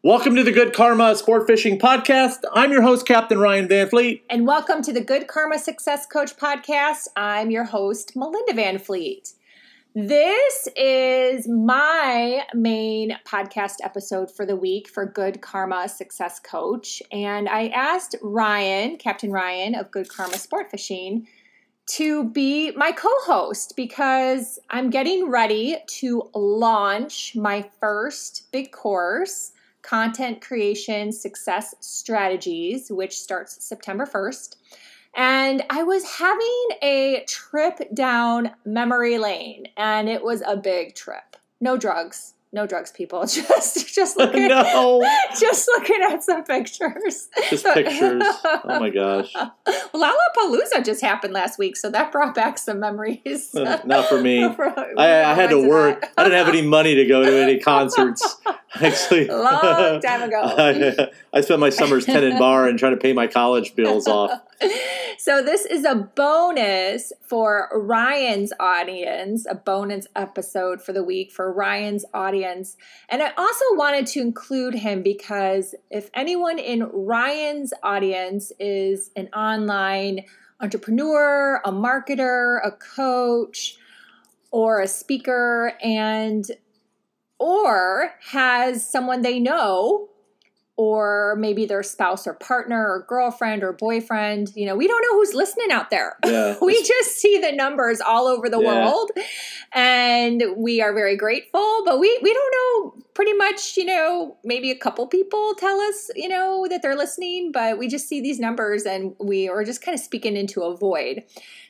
Welcome to the Good Karma Sportfishing Podcast. I'm your host, Captain Ryan Van Fleet. And welcome to the Good Karma Success Coach Podcast. I'm your host, Melinda Van Fleet. This is my main podcast episode for the week for Good Karma Success Coach. And I asked Ryan, Captain Ryan of Good Karma Sportfishing, to be my co-host because I'm getting ready to launch my first big course, Content Creation Success Strategies, which starts September 1st. And I was having a trip down memory lane, and it was a big trip. No drugs, people. Just looking, just looking at some pictures. Just pictures. Oh my gosh. Lollapalooza just happened last week, so that brought back some memories. Not for me. I had to work. I didn't have any money to go to any concerts. Actually, long time ago. I spent my summers tending bar and trying to pay my college bills off. So this is a bonus for Ryan's audience, a bonus episode for the week for Ryan's audience. And I also wanted to include him because if anyone in Ryan's audience is an online entrepreneur, a marketer, a coach, or a speaker, or has someone they know, or maybe their spouse or partner or girlfriend or boyfriend, we don't know who's listening out there. Yeah. We just see the numbers all over the world, and we are very grateful, but we don't know pretty much, maybe a couple people tell us, that they're listening, but we just see these numbers and we are just kind of speaking into a void.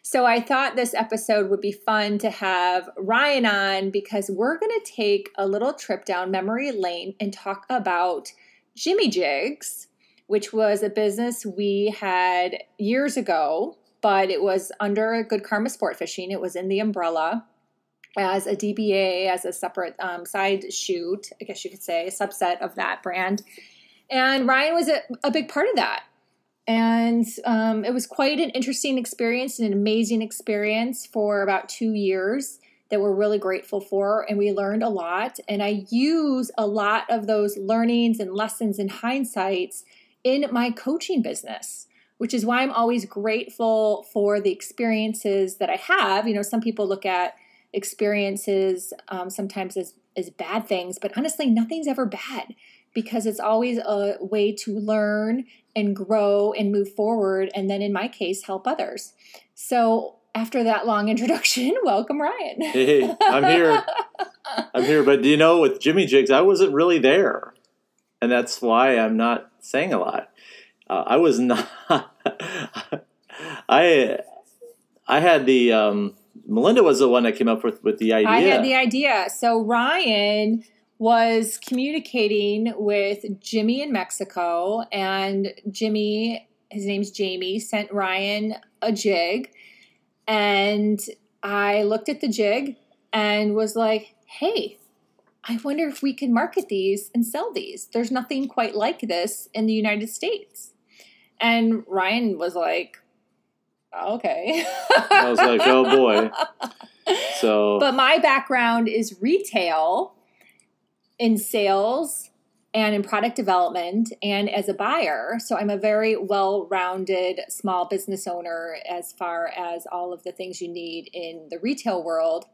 So I thought this episode would be fun to have Ryan on because we're going to take a little trip down memory lane and talk about Jimmy Jigs, which was a business we had years ago, but it was under Good Karma Sportfishing. It was in the umbrella as a DBA, as a separate side shoot, I guess you could say, a subset of that brand. And Ryan was a big part of that. And it was quite an interesting experience and an amazing experience for about 2 years that we're really grateful for, and we learned a lot. And I use a lot of those learnings and lessons and hindsights in my coaching business, which is why I'm always grateful for the experiences that I have. Some people look at experiences sometimes as bad things, but honestly, nothing's ever bad because it's always a way to learn and grow and move forward, and then in my case, help others. So after that long introduction, welcome, Ryan. Hey, I'm here. But with Jimmy Jigs, I wasn't really there. And that's why I'm not saying a lot. I was not. I had the, Melinda was the one that came up with the idea. I had the idea. So Ryan was communicating with Jimmy in Mexico, and Jimmy, his name's Jamie, sent Ryan a jig. And I looked at the jig and was like, hey, I wonder if we can market these and sell these. There's nothing quite like this in the United States. And Ryan was like, okay. I was like, oh boy. But my background is retail, in sales, and in product development, and as a buyer. So I'm a very well-rounded small business owner as far as all of the things you need in the retail world.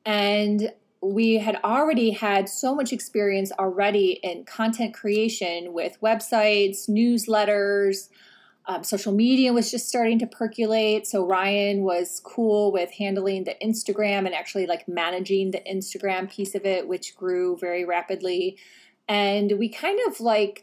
And we had already had so much experience already in content creation with websites, newsletters. Social media was just starting to percolate. So Ryan was cool with handling the Instagram and actually managing the Instagram piece of it, which grew very rapidly. And we kind of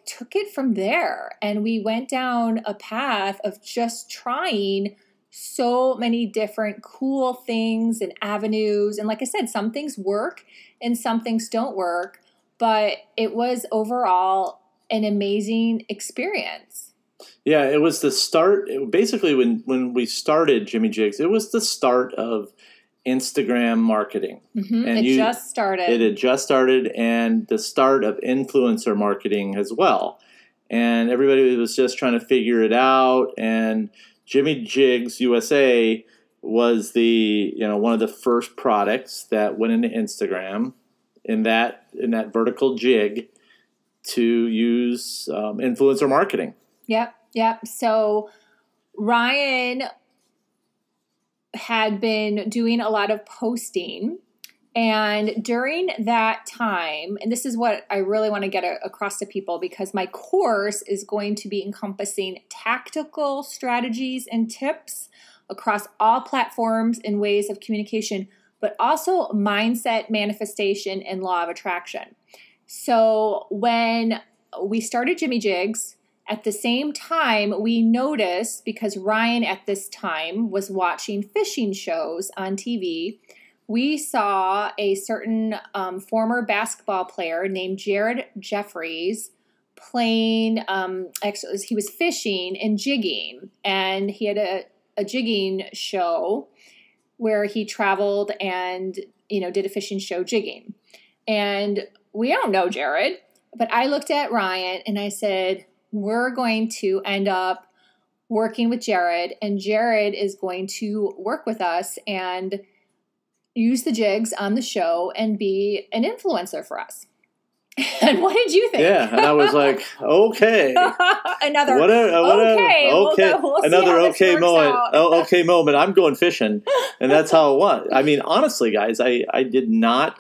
took it from there, and we went down a path of just trying so many different cool things and avenues. And like I said, some things work and some things don't work, but it was overall an amazing experience. Yeah, it was the start. Basically, when we started Jimmy Jigs, it was the start of Instagram marketing. Mm-hmm. And it just started. It had just started, and the start of influencer marketing as well. And everybody was just trying to figure it out. And Jimmy Jigs USA was one of the first products that went into Instagram in that vertical jig to use influencer marketing. Yep. So Ryan had been doing a lot of posting. And during that time, and this is what I really want to get across to people, because my course is going to be encompassing tactical strategies and tips across all platforms and ways of communication, but also mindset, manifestation, and law of attraction. So when we started Jimmy Jigs, at the same time, we noticed, because Ryan at this time was watching fishing shows on TV, we saw a certain former basketball player named Jared Jeffries playing, actually, he was fishing and jigging, and he had a jigging show where he traveled and, did a fishing show jigging. And we don't know Jared, but I looked at Ryan and I said, we're going to end up working with Jared, and Jared is going to work with us and use the jigs on the show and be an influencer for us. And what did you think? Yeah, and I was like, okay. Another okay moment. Okay moment. I'm going fishing. And that's how it was. I mean, honestly, guys, I did not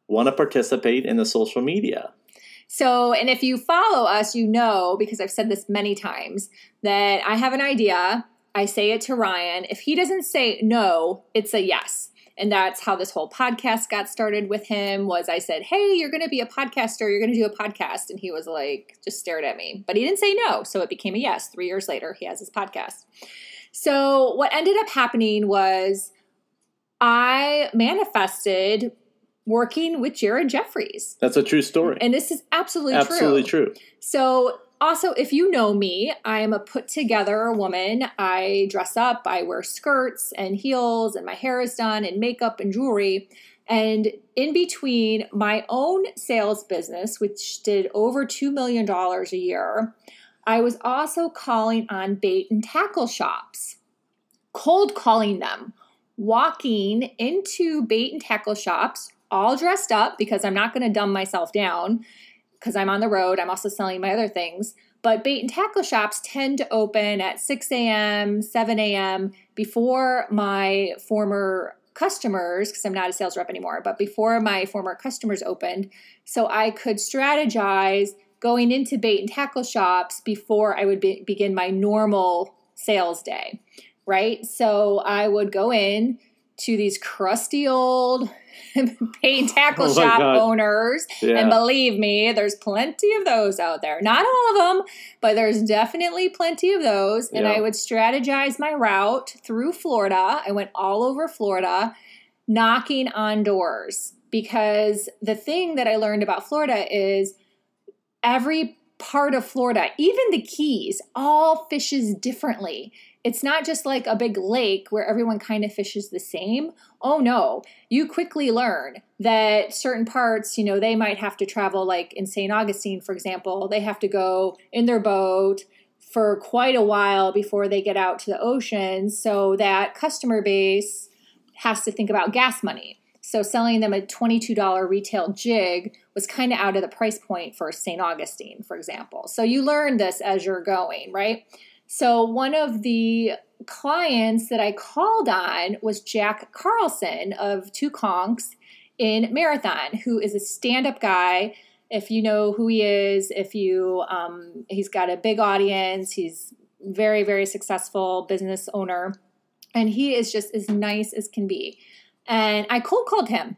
want to participate in the social media. So, and if you follow us, because I've said this many times, that I have an idea, I say it to Ryan. If he doesn't say no, it's a yes. And that's how this whole podcast got started with him. Was I said, hey, you're going to be a podcaster. You're going to do a podcast. And he was like, just stared at me. But he didn't say no. So it became a yes. 3 years later, he has his podcast. So what ended up happening was I manifested working with Jared Jeffries. That's a true story. And this is absolutely true. So also, if you know me, I am a put-together woman. I dress up, I wear skirts and heels, and my hair is done, and makeup and jewelry. And in between my own sales business, which did over $2 million a year, I was also calling on bait and tackle shops, cold calling them, walking into bait and tackle shops, all dressed up, because I'm not going to dumb myself down, because I'm on the road. I'm also selling my other things. But bait and tackle shops tend to open at 6 a.m., 7 a.m. before my former customers, because I'm not a sales rep anymore, but before my former customers opened. So I could strategize going into bait and tackle shops before I would begin my normal sales day, right? So I would go in to these crusty old bait and tackle shop owners. Yeah. And believe me, there's plenty of those out there. Not all of them, but there's definitely plenty of those. And I would strategize my route through Florida. I went all over Florida, knocking on doors. Because the thing that I learned about Florida is every part of Florida, even the Keys, all fishes differently. It's not just like a big lake where everyone kind of fishes the same. Oh no, you quickly learn that certain parts, they might have to travel, like in St. Augustine, for example, they have to go in their boat for quite a while before they get out to the ocean. So that customer base has to think about gas money. So selling them a $22 retail jig was kind of out of the price point for St. Augustine, for example. So you learn this as you're going, right? So one of the clients that I called on was Jack Carlson of Two Conks in Marathon, who is a stand-up guy. If you know who he is, he's got a big audience. He's very, very successful business owner, and he is just as nice as can be. And I cold called him,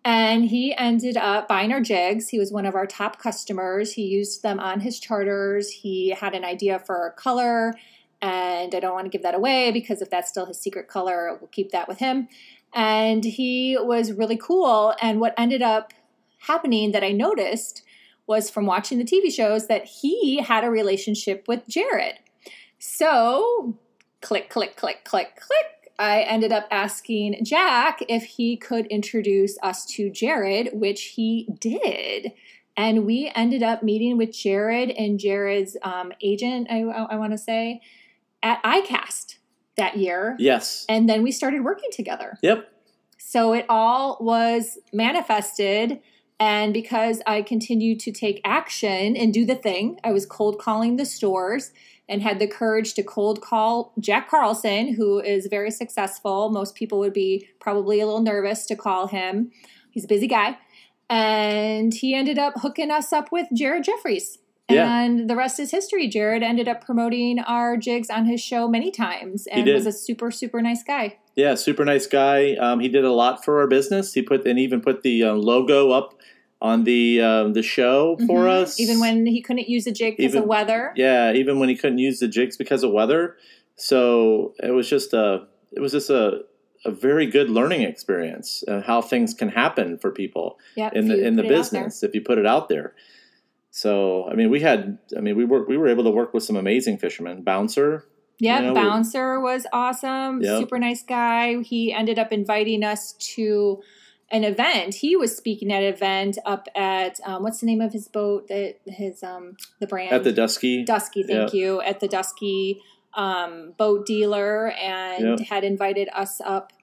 and he ended up buying our jigs. He was one of our top customers. He used them on his charters. He had an idea for a color, and I don't want to give that away because if that's still his secret color, we'll keep that with him. And he was really cool. And what ended up happening that I noticed was from watching the TV shows that he had a relationship with Jared. So click, click, click, click, click. I ended up asking Jack if he could introduce us to Jared, which he did. And we ended up meeting with Jared and Jared's agent, I want to say, at ICAST that year. Yes. And then we started working together. Yep. So it all was manifested And because I continued to take action and do the thing, I was cold calling the stores and had the courage to cold call Jack Carlson, who is very successful. Most people would be probably a little nervous to call him. He's a busy guy. And he ended up hooking us up with Jared Jeffries. Yeah. And the rest is history. Jared ended up promoting our jigs on his show many times and was a super, super nice guy. Yeah, super nice guy. He did a lot for our business. He even put the logo up on the show for us. Even when he couldn't use a jig because of weather. Yeah, even when he couldn't use the jigs because of weather. So it was just a very good learning experience how things can happen for people in the business if you put it out there. So we were able to work with some amazing fishermen. Bouncer. Yeah, Bouncer was awesome. Yep. Super nice guy. He ended up inviting us to an event. He was speaking at an event up at what's the name of his boat? The brand at the Dusky. Thank you. At the Dusky boat dealer, and had invited us up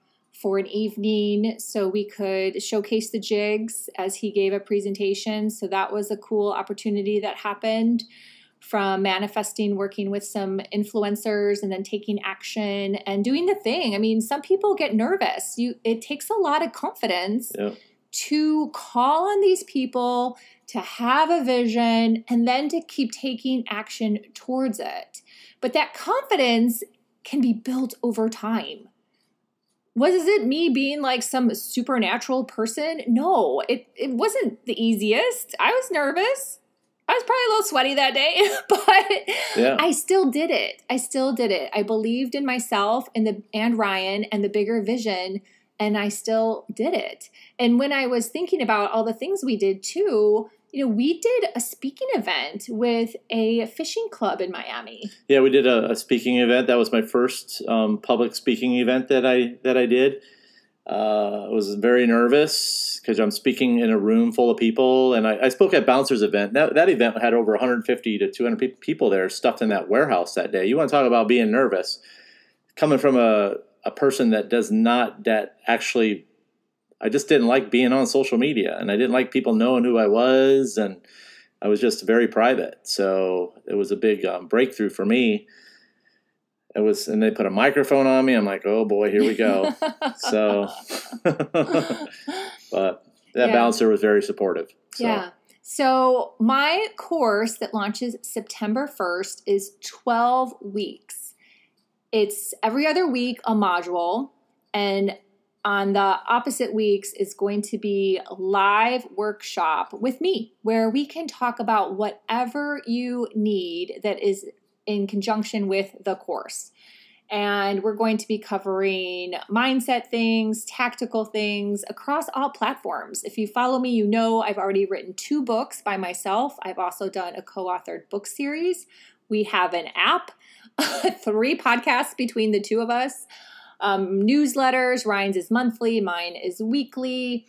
for an evening so we could showcase the jigs as he gave a presentation. So that was a cool opportunity that happened from manifesting, working with some influencers, and then taking action and doing the thing. Some people get nervous. It takes a lot of confidence to call on these people, to have a vision, and then to keep taking action towards it. But that confidence can be built over time. Was it me being like some supernatural person? No, it wasn't the easiest. I was nervous. I was probably a little sweaty that day, but I still did it. I believed in myself and Ryan and the bigger vision, and I still did it. And when I was thinking about all the things we did too, we did a speaking event with a fishing club in Miami. Yeah, we did a speaking event. That was my first public speaking event that I did. I was very nervous because I'm speaking in a room full of people, and I spoke at Bouncer's event. That event had over 150 to 200 people there stuffed in that warehouse that day. You want to talk about being nervous. Coming from a person that I just didn't like being on social media, and I didn't like people knowing who I was, and I was just very private. So it was a big breakthrough for me. And they put a microphone on me. I'm like, oh boy, here we go. So, but that Bouncer was very supportive. So. Yeah. So my course that launches September 1st is 12 weeks. It's every other week a module, and on the opposite weeks is going to be a live workshop with me where we can talk about whatever you need that is in conjunction with the course. And we're going to be covering mindset things, tactical things across all platforms. If you follow me, I've already written 2 books by myself. I've also done a co-authored book series. We have an app, 3 podcasts between the 2 of us, newsletters. Ryan's is monthly, mine is weekly.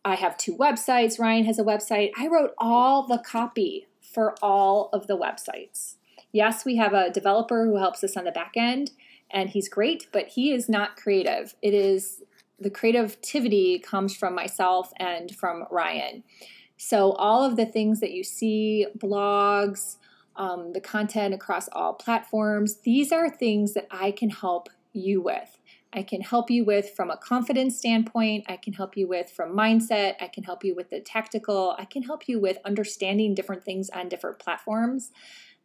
I have 2 websites. Ryan has a website. I wrote all the copy for all of the websites. Yes, we have a developer who helps us on the back end, and he's great, but he is not creative. The creativity comes from myself and from Ryan. So all of the things that you see, blogs, the content across all platforms, these are things that I can help you with. I can help you with from a confidence standpoint. I can help you with from mindset. I can help you with the tactical. I can help you with understanding different things on different platforms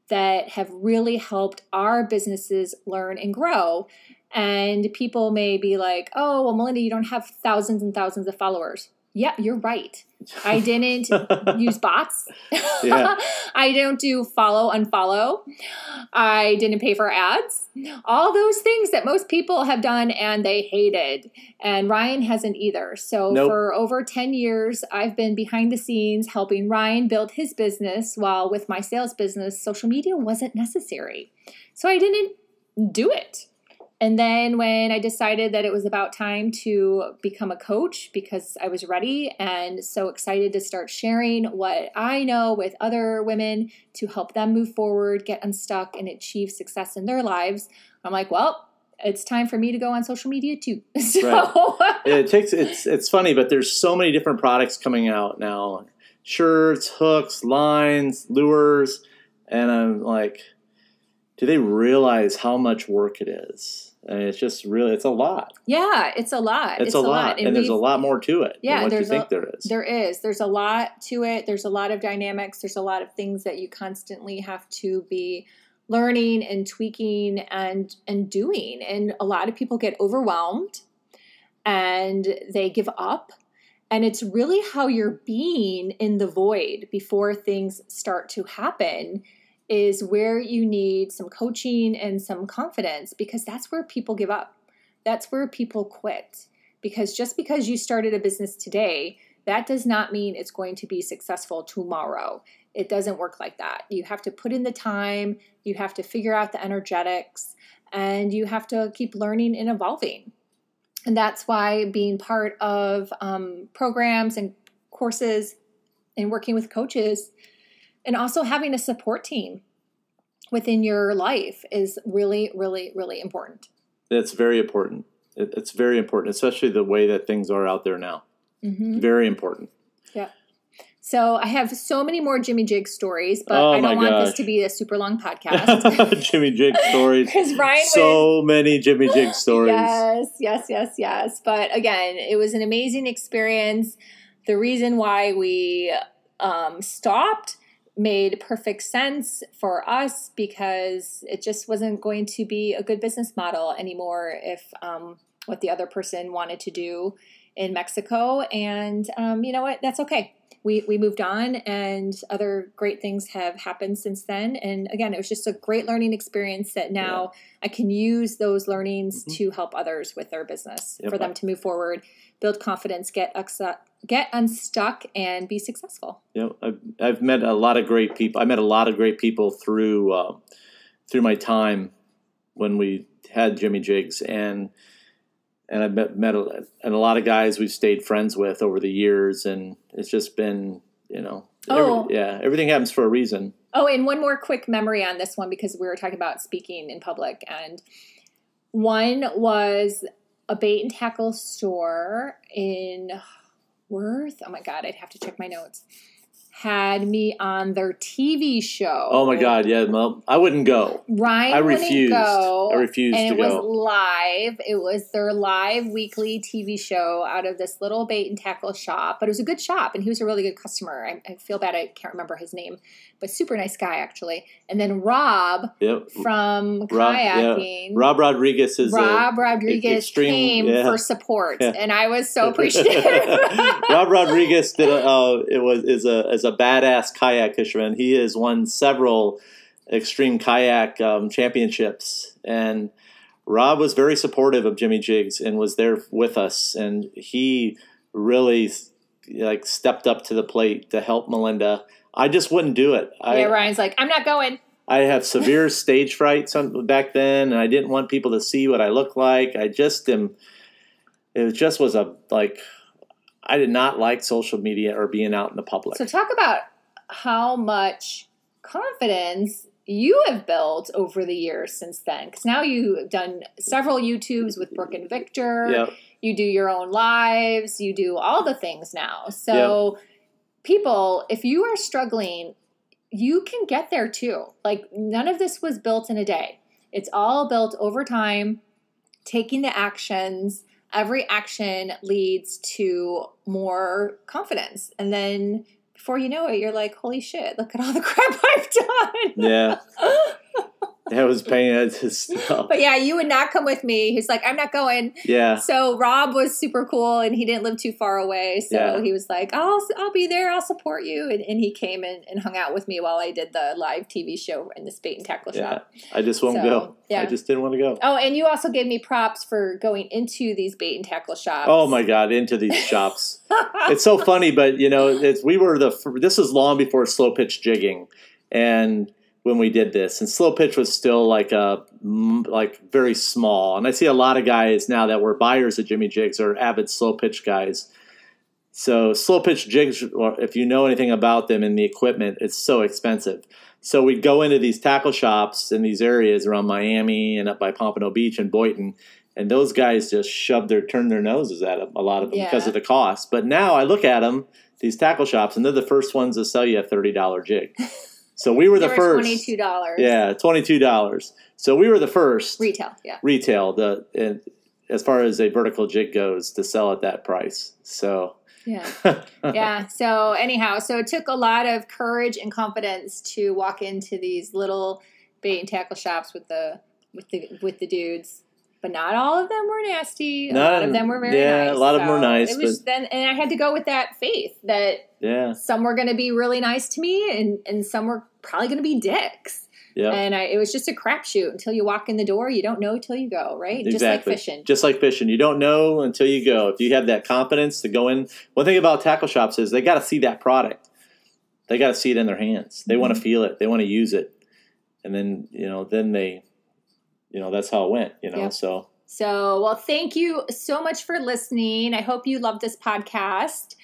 that have really helped our businesses learn and grow. And people may be like, oh, well, Melinda, you don't have thousands and thousands of followers. Yeah, you're right. I didn't use bots. Yeah. I don't do follow, unfollow. I didn't pay for ads. All those things that most people have done and they hated. And Ryan hasn't either. So for over 10 years, I've been behind the scenes helping Ryan build his business, while with my sales business, social media wasn't necessary. So I didn't do it. And then when I decided that it was about time to become a coach, because I was ready and so excited to start sharing what I know with other women to help them move forward, get unstuck, and achieve success in their lives, I'm like, well, it's time for me to go on social media too. So right. It's funny, but there's so many different products coming out now. Shirts, hooks, lines, lures. And I'm like, do they realize how much work it is? And it's just really, it's a lot. Yeah, it's a lot. It's a lot. And there's a lot more to it than what you think there is. There is. There's a lot to it. There's a lot of dynamics. There's a lot of things that you constantly have to be learning and tweaking and doing. And a lot of people get overwhelmed and they give up. And it's really how you're being in the void before things start to happen is where you need some coaching and some confidence, because that's where people give up. That's where people quit. Because just because you started a business today, that does not mean it's going to be successful tomorrow. It doesn't work like that. You have to put in the time, you have to figure out the energetics, and you have to keep learning and evolving. And that's why being part of programs and courses and working with coaches and also having a support team within your life is really, really, really important. It's very important. It's very important, especially the way that things are out there now. Mm-hmm. Very important. Yeah. So I have so many more Jimmy Jig stories, but I don't want this to be a super long podcast. Jimmy Jig stories. Because Ryan many Jimmy Jig stories. Yes. But again, it was an amazing experience. The reason why we stopped made perfect sense for us because it just wasn't going to be a good business model anymore if what the other person wanted to do in Mexico. And you know what? That's okay. We moved on, and other great things have happened since then. And again, it was just a great learning experience that now I can use those learnings to help others with their business, for them to move forward, build confidence, get unstuck, and be successful. I've met a lot of great people. I met a lot of great people through my time when we had Jimmy Jigs, and I've met a lot of guys we've stayed friends with over the years, and it's just been, everything happens for a reason. Oh, and one more quick memory on this one, because we were talking about speaking in public, and one was a bait and tackle store in Worth. Oh my God, I'd have to check my notes. Had me on their TV show. Oh my God, yeah. Well, I wouldn't go. Ryan I refused. Go. I refused to go. And it was live. It was their live weekly TV show out of this little bait and tackle shop. But it was a good shop, and he was a really good customer. I feel bad I can't remember his name, but super nice guy, actually. And then Rob from kayaking. Rob Rodriguez came for support, and I was so appreciative. Rob Rodriguez is a badass kayak fisherman. He has won several extreme kayak championships, and Rob was very supportive of Jimmy Jigs and was there with us, and he really stepped up to the plate to help Melinda. I just wouldn't do it. Ryan's like, I'm not going. I have severe stage fright back then, and I didn't want people to see what I look like. I did not like social media or being out in the public. So talk about how much confidence you have built over the years since then. Because now you've done several YouTubes with Brooke and Victor. Yep. You do your own lives. You do all the things now. So people, if you are struggling, you can get there too. Like, none of this was built in a day. It's all built over time, taking the actions. Every action leads to more confidence. And then before you know it, you're like, holy shit, look at all the crap I've done. Yeah. That was pain. But yeah, you would not come with me. He's like, I'm not going. Yeah. So Rob was super cool, and he didn't live too far away. So he was like, I'll be there. I'll support you. And he came and hung out with me while I did the live TV show in this bait and tackle shop. I just won't go. Yeah. I just didn't want to go. Oh, and you also gave me props for going into these bait and tackle shops. Oh my God, into these shops. It's so funny, but this was long before slow pitch jigging, and when we did this, and slow pitch was still very small. And I see a lot of guys now that were buyers of Jimmy Jigs or avid slow pitch guys. So slow pitch jigs, if you know anything about them and the equipment, it's so expensive. So we'd go into these tackle shops in these areas around Miami and up by Pompano Beach and Boynton, and those guys just turned their noses at them, a lot of them, because of the cost. But now I look at them, these tackle shops, and they're the first ones to sell you a $30 jig. So we were the first. $22. Yeah, $22. So we were the first. Retail, yeah. Retail, as far as a vertical jig goes, to sell at that price. So... Yeah. Yeah. So anyhow, it took a lot of courage and confidence to walk into these little bait and tackle shops with the dudes. But not all of them were nasty. A lot of them were very nice. Yeah, a lot of them were nice. It was and I had to go with that faith that some were going to be really nice to me and some were probably going to be dicks. Yeah. And it was just a crapshoot until you walk in the door. You don't know till you go, right? Exactly. Just like fishing. Just like fishing. You don't know until you go. If you have that confidence to go in. One thing about tackle shops is they got to see that product. They got to see it in their hands. They want to feel it. They want to use it. And then, that's how it went, Yep. So, well, thank you so much for listening. I hope you loved this podcast.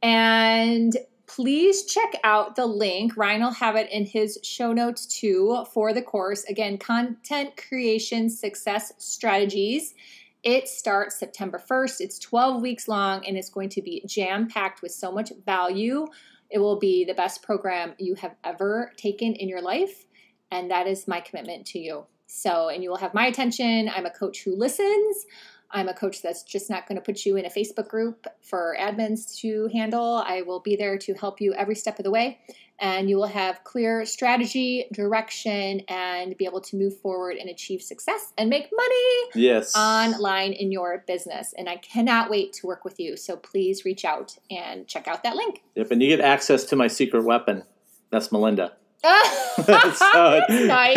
And please check out the link. Ryan will have it in his show notes too for the course. Again, Content Creation Success Strategies. It starts September 1st. It's 12 weeks long and it's going to be jam-packed with so much value. It will be the best program you have ever taken in your life. And that is my commitment to you. And you will have my attention. I'm a coach who listens. I'm a coach that's just not going to put you in a Facebook group for admins to handle. I will be there to help you every step of the way. And you will have clear strategy, direction, and be able to move forward and achieve success and make money online in your business. And I cannot wait to work with you. So please reach out and check out that link. Yep, and you get access to my secret weapon. That's Melinda. That's nice.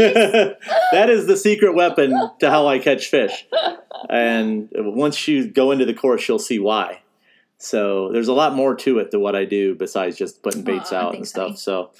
That is the secret weapon to how I catch fish. And once you go into the course, you'll see why. So there's a lot more to it than what I do besides just putting baits out and stuff. So,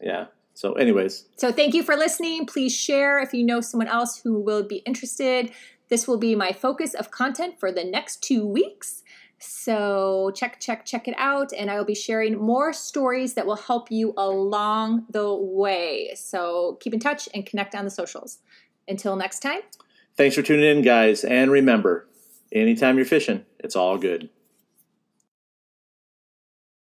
yeah. So anyways. So thank you for listening. Please share if you know someone else who will be interested. This will be my focus of content for the next 2 weeks. So check it out. And I will be sharing more stories that will help you along the way. So keep in touch and connect on the socials. Until next time. Thanks for tuning in, guys. And remember, anytime you're fishing, it's all good.